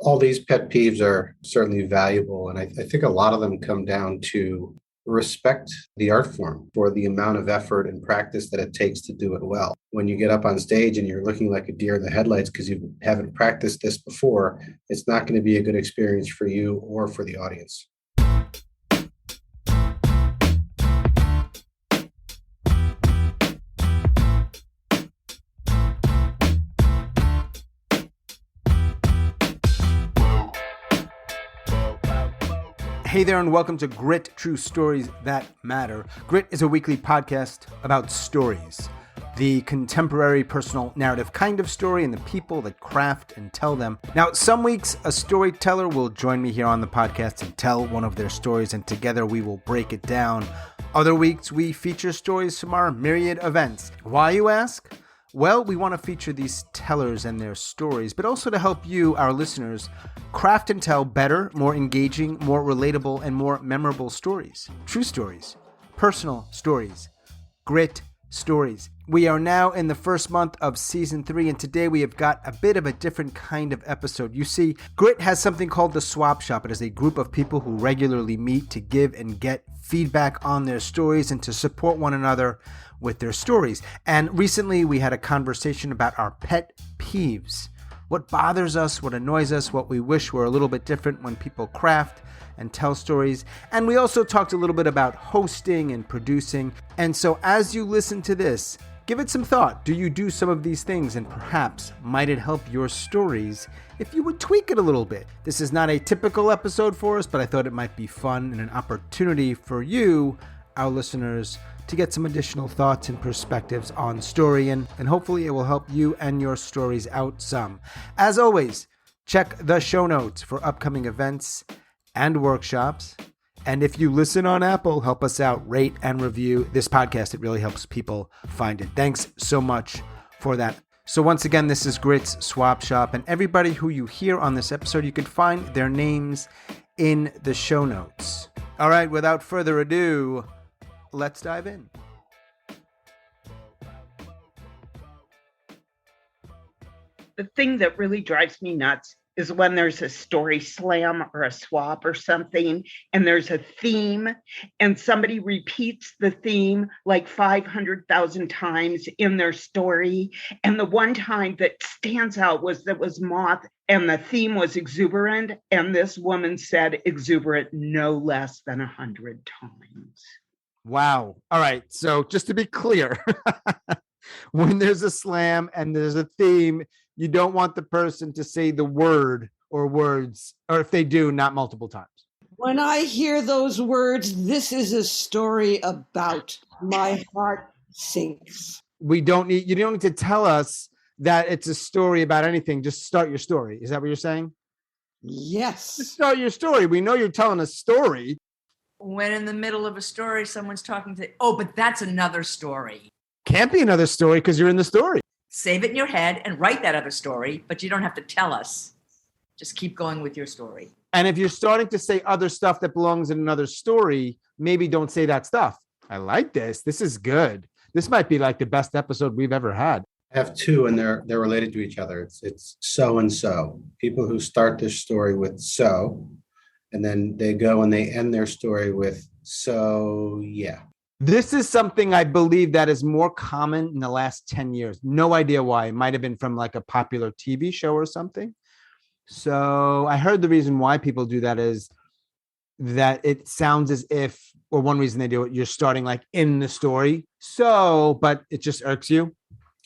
All these pet peeves are certainly valuable. And I think a lot of them come down to respect the art form for the amount of effort and practice that it takes to do it well. When you get up on stage and you're looking like a deer in the headlights because you haven't practiced this before, it's not going to be a good experience for you or for the audience. Hey there, and welcome to Grit, True Stories That Matter. Grit is a weekly podcast about stories, the contemporary personal narrative kind of story and the people that craft and tell them. Now, some weeks a storyteller will join me here on the podcast and tell one of their stories, and together we will break it down. Other weeks we feature stories from our myriad events. Why, you ask? Well, we want to feature these tellers and their stories, but also to help you, our listeners, craft and tell better, more engaging, more relatable, and more memorable stories. True stories, personal stories, grit stories. We are now in the first month of season 3, and today we have got a bit of a different kind of episode. You see, Grit has something called the Swap Shop. It is a group of people who regularly meet to give and get feedback on their stories and to support one another with their stories. And recently we had a conversation about our pet peeves. What bothers us, what annoys us, what we wish were a little bit different when people craft and tell stories. And we also talked a little bit about hosting and producing. And so as you listen to this, give it some thought. Do you do some of these things? And perhaps might it help your stories if you would tweak it a little bit? This is not a typical episode for us, but I thought it might be fun and an opportunity for you, our listeners, to get some additional thoughts and perspectives on story, and hopefully it will help you and your stories out some. As always, check the show notes for upcoming events and workshops. And if you listen on Apple, help us out, rate and review this podcast. It really helps people find it. Thanks so much for that. So once again, this is Grit's Swap Shop, and everybody who you hear on this episode, you can find their names in the show notes. All right, without further ado, let's dive in. The thing that really drives me nuts is when there's a story slam or a swap or something, and there's a theme, and somebody repeats the theme like 500,000 times in their story. And the one time that stands out was moth, and the theme was exuberant, and this woman said exuberant no less than 100 times. Wow. All right. So just to be clear, when there's a slam and there's a theme, you don't want the person to say the word or words, or if they do, not multiple times. When I hear those words, this is a story about, my heart sinks. You don't need to tell us that it's a story about anything. Just start your story. Is that what you're saying? Yes. Just start your story. We know you're telling a story. When in the middle of a story, someone's talking to, oh, but that's another story. Can't be another story because you're in the story. Save it in your head and write that other story, but you don't have to tell us. Just keep going with your story. And if you're starting to say other stuff that belongs in another story, maybe don't say that stuff. I like this. This is good. This might be like the best episode we've ever had. I have two, and they're related to each other. It's so and so. People who start their story with so, and then they go and they end their story with so, yeah. This is something I believe that is more common in the last 10 years. No idea why. It might have been from like a popular TV show or something. So I heard the reason why people do that is that it sounds as if, or one reason they do it, you're starting like in the story. So, but it just irks you.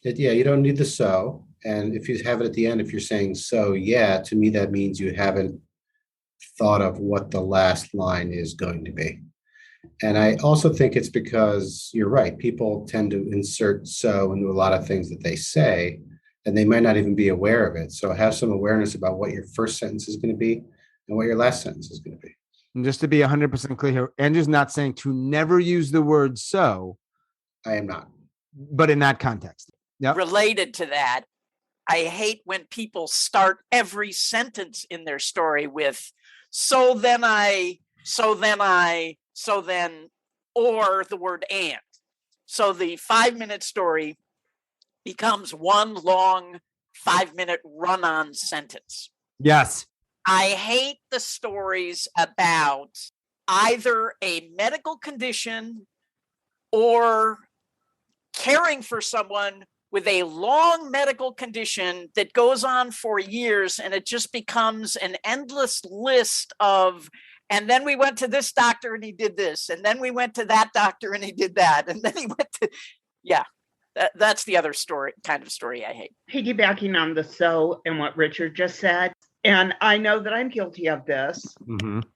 Yeah, you don't need the so. And if you have it at the end, if you're saying so, yeah, to me, that means you haven't thought of what the last line is going to be. And I also think it's because you're right. People tend to insert so into a lot of things that they say, and they might not even be aware of it. So have some awareness about what your first sentence is going to be and what your last sentence is going to be. And just to be 100% clear here, Andrew's not saying to never use the word so. I am not. But in that context. Yep. Related to that, I hate when people start every sentence in their story with so then, or the word and. So the 5-minute story becomes one long 5-minute run-on sentence. Yes. I hate the stories about either a medical condition or caring for someone with a long medical condition that goes on for years, and it just becomes an endless list of, and then we went to this doctor and he did this, and then we went to that doctor and he did that, and then he went to, yeah, that's the other story, kind of story I hate. Piggybacking on the so and what Richard just said, and I know that I'm guilty of this,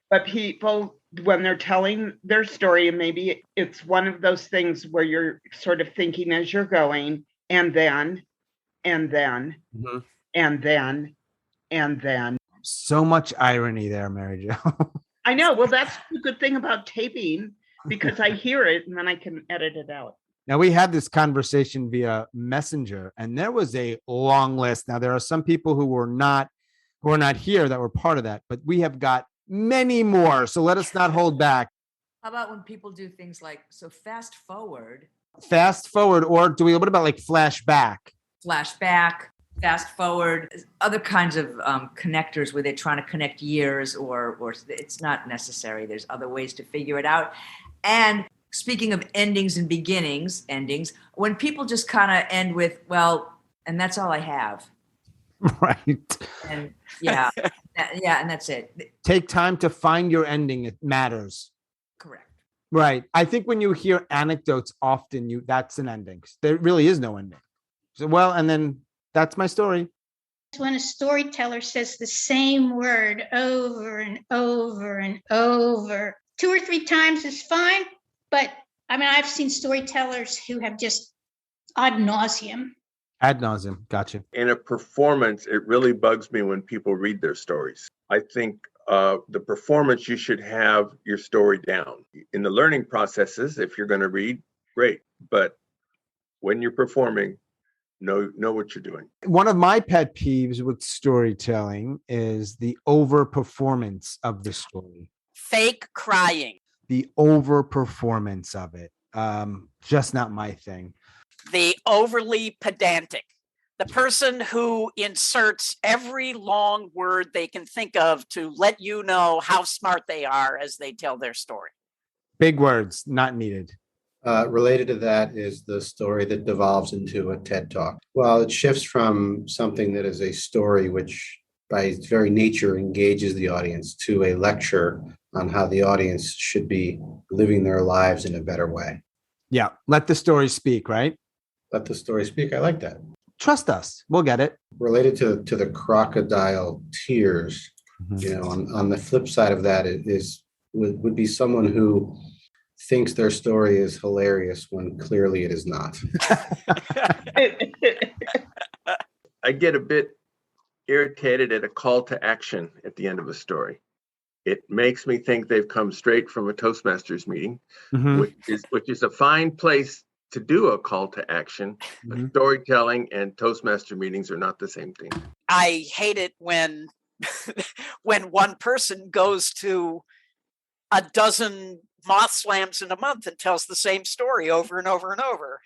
but people, when they're telling their story, and maybe it's one of those things where you're sort of thinking as you're going, and then, and then, and then, and then. So much irony there, Mary Jo. I know. Well, that's the good thing about taping, because I hear it and then I can edit it out. Now, we had this conversation via Messenger, and there was a long list. Now, there are some people who were not here that were part of that, but we have got many more. So let us not hold back. How about when people do things like, so fast forward, Or what about like flashback, fast forward, other kinds of connectors where they're trying to connect years, or it's not necessary. There's other ways to figure it out. And speaking of endings and endings, when people just kind of end with, well, and that's all I have. Right. And and that's it. Take time to find your ending. It matters. Correct. Right. I think when you hear anecdotes often, that's an ending. There really is no ending. So, well, and then that's my story. When a storyteller says the same word over and over and over, 2 or 3 times is fine. But I mean, I've seen storytellers who have just ad nauseum. Gotcha. In a performance, it really bugs me when people read their stories. I think the performance, you should have your story down. In the learning processes, if you're going to read, great. But when you're performing, know what you're doing. One of my pet peeves with storytelling is the overperformance of the story. Fake crying. The overperformance of it. Just not my thing. The overly pedantic. The person who inserts every long word they can think of to let you know how smart they are as they tell their story. Big words, not needed. Related to that is the story that devolves into a TED Talk. Well, it shifts from something that is a story which by its very nature engages the audience to a lecture on how the audience should be living their lives in a better way. Yeah, let the story speak, right? Let the story speak. I like that. Trust us. We'll get it. Related to the crocodile tears, on the flip side of that would be someone who thinks their story is hilarious when clearly it is not. I get a bit irritated at a call to action at the end of a story. It makes me think they've come straight from a Toastmasters meeting, which is a fine place to do a call to action. But storytelling and Toastmaster meetings are not the same thing. I hate it when one person goes to a dozen moth slams in a month and tells the same story over and over and over.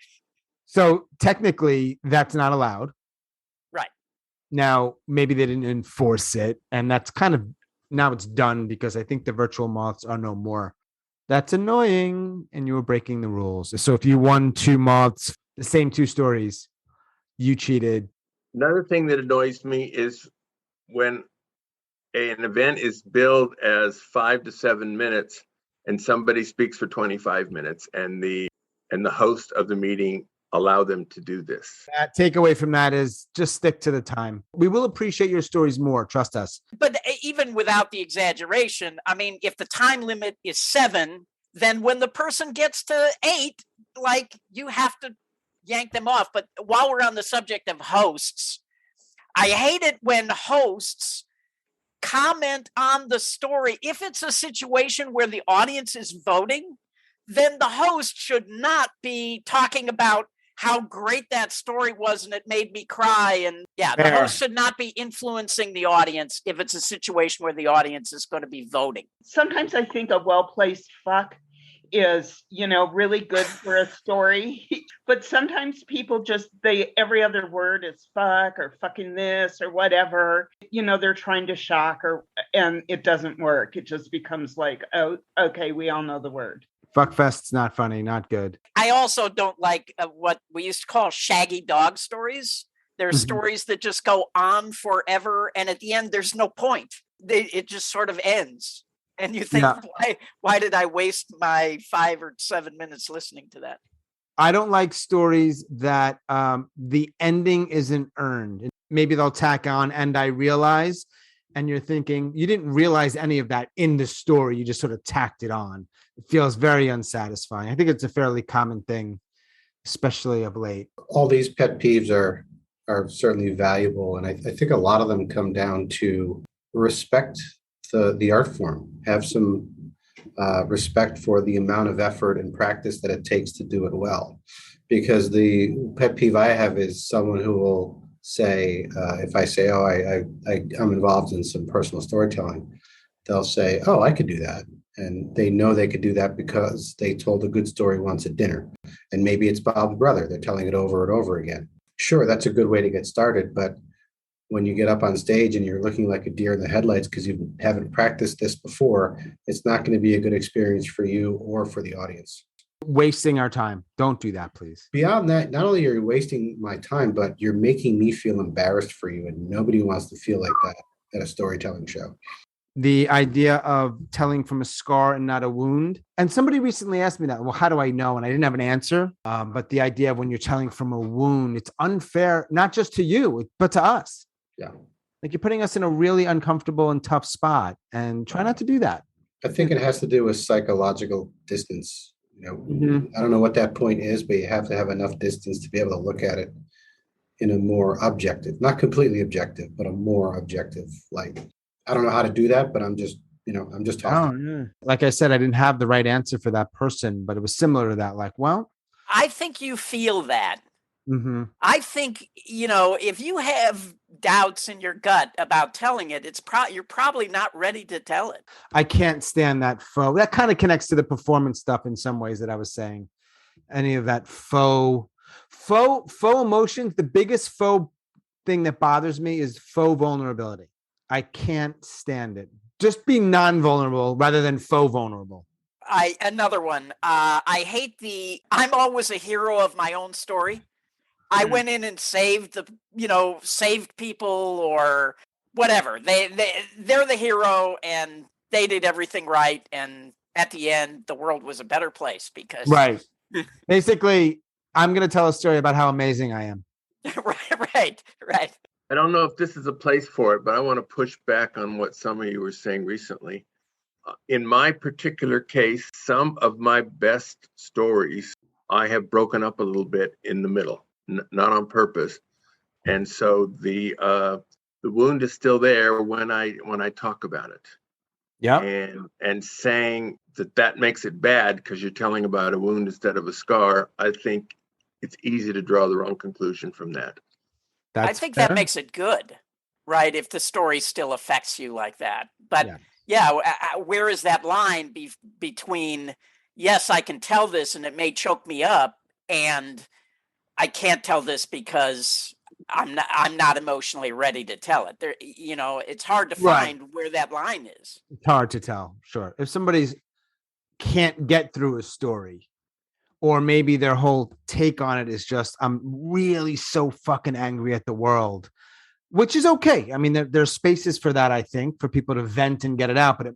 So technically that's not allowed. Right. Now, maybe they didn't enforce it, and that's kind of, now it's done because I think the virtual moths are no more. That's annoying, and you were breaking the rules. So if you won 2 moths, the same 2 stories, you cheated. Another thing that annoys me is when an event is billed as 5 to 7 minutes and somebody speaks for 25 minutes and the host of the meeting allow them to do this. Takeaway from that is just stick to the time. We will appreciate your stories more. Trust us. But even without the exaggeration, I mean, if the time limit is 7, then when the person gets to 8, like, you have to yank them off. But while we're on the subject of hosts, I hate it when hosts comment on the story. If it's a situation where the audience is voting, then the host should not be talking about how great that story was and it made me cry. And the host should not be influencing the audience if it's a situation where the audience is going to be voting. Sometimes I think a well-placed fuck is, really good for a story. But sometimes people every other word is fuck or fucking this or whatever. They're trying to shock and it doesn't work. It just becomes like, oh, okay, we all know the word. Fuckfest's not funny, not good. I also don't like what we used to call shaggy dog stories. There's stories that just go on forever, and at the end, there's no point. It just sort of ends. And you think, why did I waste my 5 or 7 minutes listening to that? I don't like stories that the ending isn't earned. Maybe they'll tack on, and I realize, and you're thinking, you didn't realize any of that in the story. You just sort of tacked it on. It feels very unsatisfying. I think it's a fairly common thing, especially of late. All these pet peeves are certainly valuable. And I think a lot of them come down to respect the art form, have some respect for the amount of effort and practice that it takes to do it well. Because the pet peeve I have is someone who will say, if I say, oh, I'm involved in some personal storytelling, they'll say, oh, I could do that. And they know they could do that because they told a good story once at dinner. And maybe it's Bob's brother. They're telling it over and over again. Sure, that's a good way to get started. But when you get up on stage and you're looking like a deer in the headlights because you haven't practiced this before, it's not going to be a good experience for you or for the audience. Wasting our time. Don't do that, please. Beyond that, not only are you wasting my time, but you're making me feel embarrassed for you. And nobody wants to feel like that at a storytelling show. The idea of telling from a scar and not a wound. And somebody recently asked me that, well, how do I know? And I didn't have an answer. But the idea of when you're telling from a wound, it's unfair, not just to you, but to us. Yeah. Like you're putting us in a really uncomfortable and tough spot, and try not to do that. I think it has to do with psychological distance. I don't know what that point is, but you have to have enough distance to be able to look at it in a more objective, not completely objective, but a more objective light. I don't know how to do that, but I'm just talking. Oh, yeah. Like I said, I didn't have the right answer for that person, but it was similar to that. Like, well, I think you feel that. I think, if you have doubts in your gut about telling it, you're probably not ready to tell it. I can't stand that faux. That kind of connects to the performance stuff in some ways that I was saying. Any of that faux emotions. The biggest faux thing that bothers me is faux vulnerability. I can't stand it. Just be non-vulnerable rather than faux vulnerable. Another one. I hate I'm always a hero of my own story. I went in and saved people or whatever. They're the hero and they did everything right. And at the end, the world was a better place because. Right. Basically, I'm going to tell a story about how amazing I am. Right. I don't know if this is a place for it, but I want to push back on what some of you were saying recently. In my particular case, some of my best stories, I have broken up a little bit in the middle, not on purpose. And so the wound is still there when I talk about it. Yeah. And saying that makes it bad because you're telling about a wound instead of a scar, I think it's easy to draw the wrong conclusion from that. I think that makes it good, right? If the story still affects you like that. But where is that line between, yes, I can tell this and it may choke me up, and I can't tell this because I'm not emotionally ready to tell it. It's hard to find where that line is. It's hard to tell, sure. If somebody's can't get through a story, or maybe their whole take on it is just, I'm really so fucking angry at the world, which is okay. I mean, there's spaces for that, I think, for people to vent and get it out, but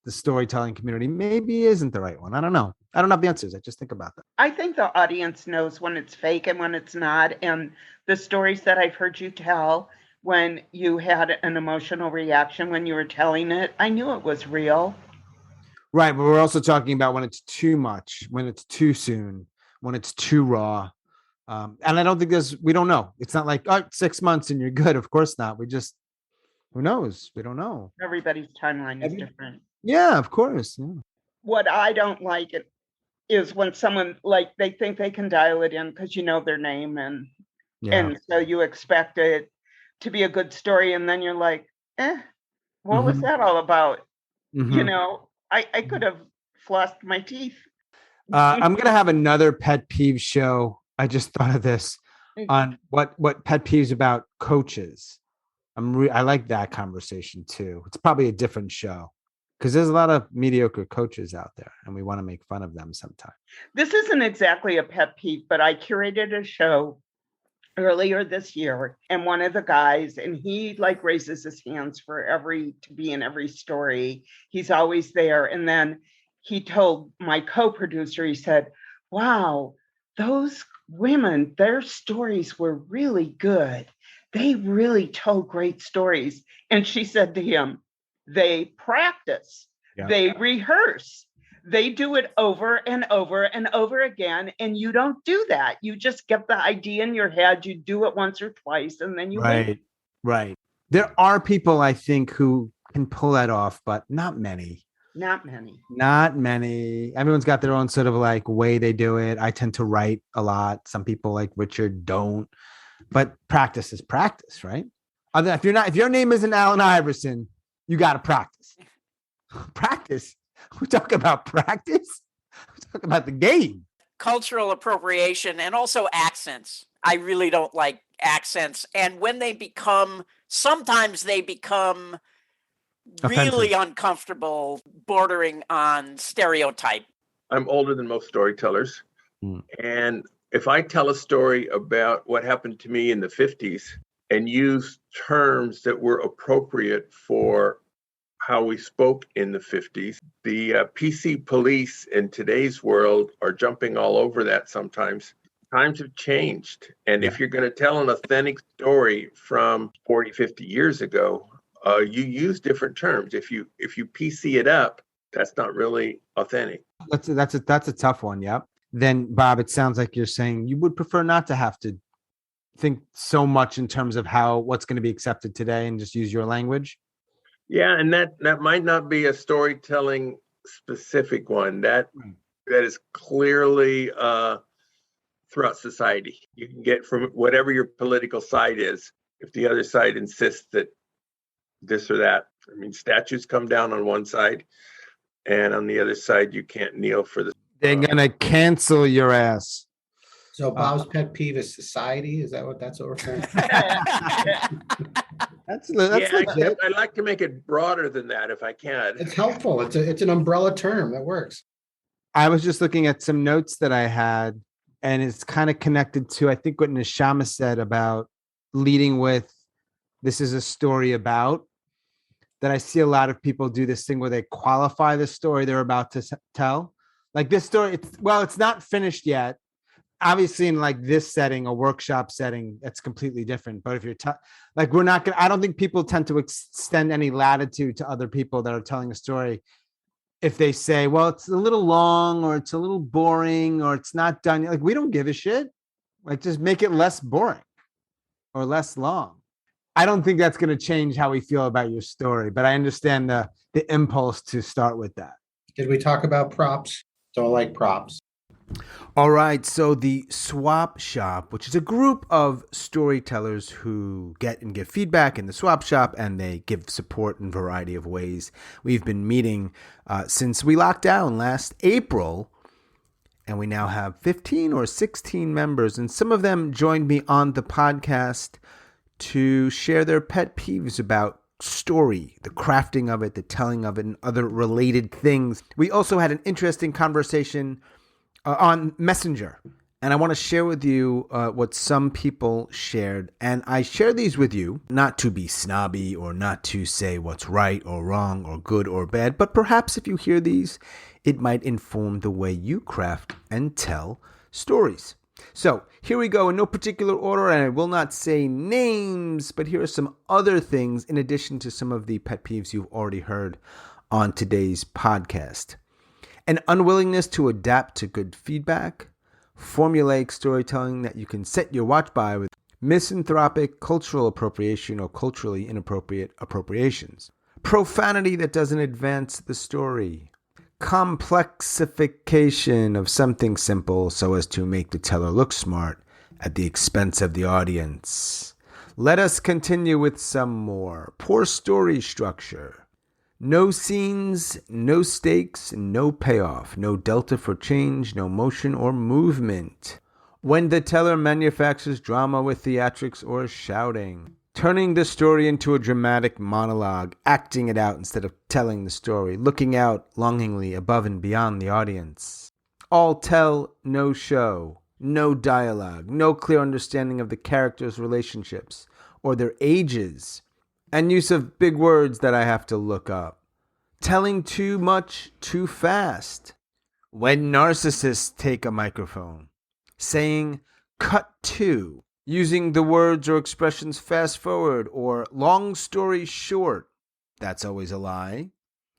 the storytelling community maybe isn't the right one. I don't know. I don't have the answers. I just think about that. I think the audience knows when it's fake and when it's not. And the stories that I've heard you tell when you had an emotional reaction when you were telling it, I knew it was real. Right, but we're also talking about when it's too much, when it's too soon, when it's too raw. And I don't think we don't know. It's not like, 6 months and you're good. Of course not. Who knows? We don't know. Everybody's timeline is different. Yeah, of course. Yeah. What I don't like is when someone, they think they can dial it in because you know their name and so you expect it to be a good story. And then you're like, what was that all about? I could have flossed my teeth. I'm going to have another pet peeve show. I just thought of this on what pet peeves about coaches. I like that conversation too. It's probably a different show because there's a lot of mediocre coaches out there and we want to make fun of them sometimes. This isn't exactly a pet peeve, but I curated a show earlier this year, and one of the guys, and he like raises his hands to be in every story. He's always there. And then he told my co-producer, he said, wow, those women, their stories were really good. They really told great stories. And she said to him, they practice, they rehearse, they do it over and over and over again. And you don't do that. You just get the idea in your head. You do it once or twice, and then you wait. Right. There are people, I think, who can pull that off, but not many. Not many. Everyone's got their own sort of like way they do it. I tend to write a lot. Some people like Richard don't, but practice is practice, right? If your name isn't Allen Iverson, you got to practice. Practice. We talk about practice. We talk about the game. Cultural appropriation and also accents. I really don't like accents. And when sometimes they become really uncomfortable, bordering on stereotype. I'm older than most storytellers. And if I tell a story about what happened to me in the 50s and use terms that were appropriate for how we spoke in the 50s, the PC police in today's world are jumping all over that sometimes. Times have changed. And if you're going to tell an authentic story from 40, 50 years ago, you use different terms. If you PC it up, that's not really authentic. That's a tough one. Yep. Then Bob, it sounds like you're saying you would prefer not to have to think so much in terms of what's going to be accepted today and just use your language. Yeah, and that might not be a storytelling specific one. That is clearly throughout society. You can get from whatever your political side is. If the other side insists that this or that, I mean, statues come down on one side, and on the other side, you can't kneel for the. They're gonna cancel your ass. So Bob's pet peeve is society. Is that's what we're saying? That's legit. I'd like to make it broader than that if I can. It's helpful. It's an umbrella term that works. I was just looking at some notes that I had, and it's kind of connected to, I think, what Neshama said about leading with, this is a story about, that I see a lot of people do this thing where they qualify the story they're about to tell. Like this story, it's not finished yet. Obviously, in like this setting, a workshop setting, that's completely different. But if you're I don't think people tend to extend any latitude to other people that are telling a story. If they say, well, it's a little long or it's a little boring or it's not done. Like, we don't give a shit. Like, just make it less boring or less long. I don't think that's going to change how we feel about your story, but I understand the impulse to start with that. Did we talk about props? So I like props. All right, so the Swap Shop, which is a group of storytellers who get and give feedback in the Swap Shop, and they give support in a variety of ways. We've been meeting since we locked down last April, and we now have 15 or 16 members, and some of them joined me on the podcast to share their pet peeves about story, the crafting of it, the telling of it, and other related things. We also had an interesting conversation on Messenger, and I want to share with you what some people shared. And I share these with you not to be snobby or not to say what's right or wrong or good or bad, but perhaps if you hear these, it might inform the way you craft and tell stories. So here we go in no particular order, and I will not say names, but here are some other things in addition to some of the pet peeves you've already heard on today's podcast. An unwillingness to adapt to good feedback, formulaic storytelling that you can set your watch by with misanthropic cultural appropriation or culturally inappropriate appropriations, profanity that doesn't advance the story, complexification of something simple so as to make the teller look smart at the expense of the audience. Let us continue with some more. Poor story structure. No scenes, no stakes, no payoff, no delta for change, no motion or movement. When the teller manufactures drama with theatrics or shouting. turning the story into a dramatic monologue, acting it out instead of telling the story, looking out longingly above and beyond the audience. All tell, no show, no dialogue, no clear understanding of the characters' relationships or their ages, and use of big words that I have to look up. Telling too much too fast. When narcissists take a microphone, saying cut to, using the words or expressions fast forward or long story short, that's always a lie.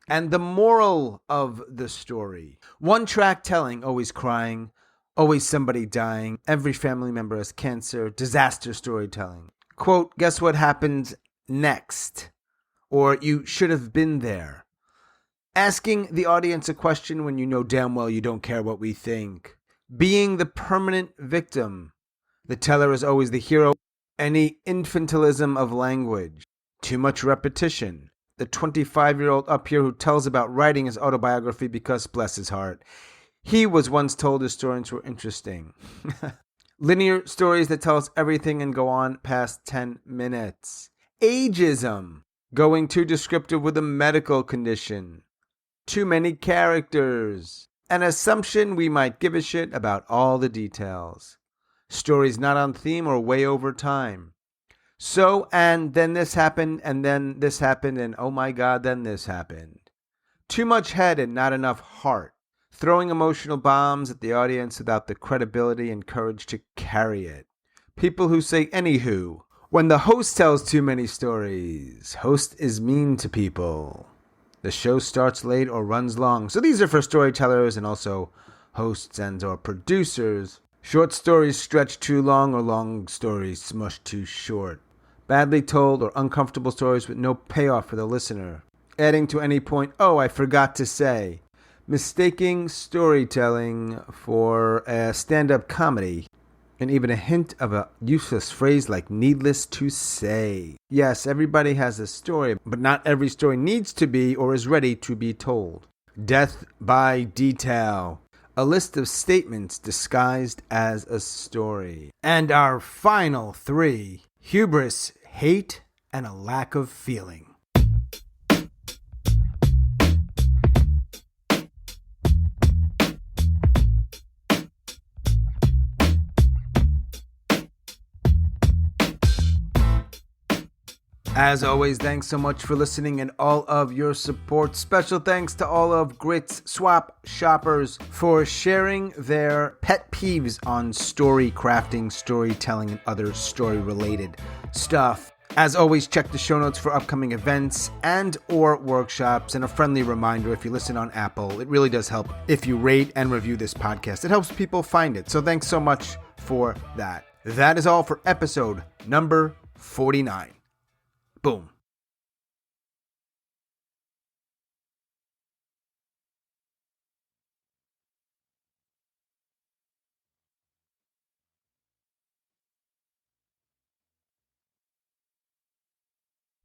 And the moral of the story. One track telling, always crying, always somebody dying, every family member has cancer, disaster storytelling. Quote, guess what happens next? Or you should have been there. Asking the audience a question when you know damn well you don't care what we think. Being the permanent victim. The teller is always the hero. Any infantilism of language. Too much repetition. The 25-year-old up here who tells about writing his autobiography because, bless his heart, he was once told his stories were interesting. Linear stories that tell us everything and go on past 10 minutes. Ageism. Going too descriptive with a medical condition. Too many characters. An assumption we might give a shit about all the details. Stories not on theme or way over time. So, and then this happened, and then this happened, and oh my god, then this happened. Too much head and not enough heart. Throwing emotional bombs at the audience without the credibility and courage to carry it. People who say anywho. When the host tells too many stories. Host is mean to people. The show starts late or runs long. So these are for storytellers and also hosts and or producers. Short stories stretch too long or long stories smush too short. Badly told or uncomfortable stories with no payoff for the listener. Adding to any point, oh, I forgot to say. Mistaking storytelling for a stand-up comedy. And even a hint of a useless phrase like needless to say. Yes, everybody has a story, but not every story needs to be or is ready to be told. Death by detail. A list of statements disguised as a story. And our final three. Hubris, hate, and a lack of feeling. As always, thanks so much for listening and all of your support. Special thanks to all of Grit's Swap shoppers for sharing their pet peeves on story crafting, storytelling, and other story-related stuff. As always, check the show notes for upcoming events and or workshops. And a friendly reminder, if you listen on Apple, it really does help if you rate and review this podcast. It helps people find it. So thanks so much for that. That is all for episode number 49. Boom.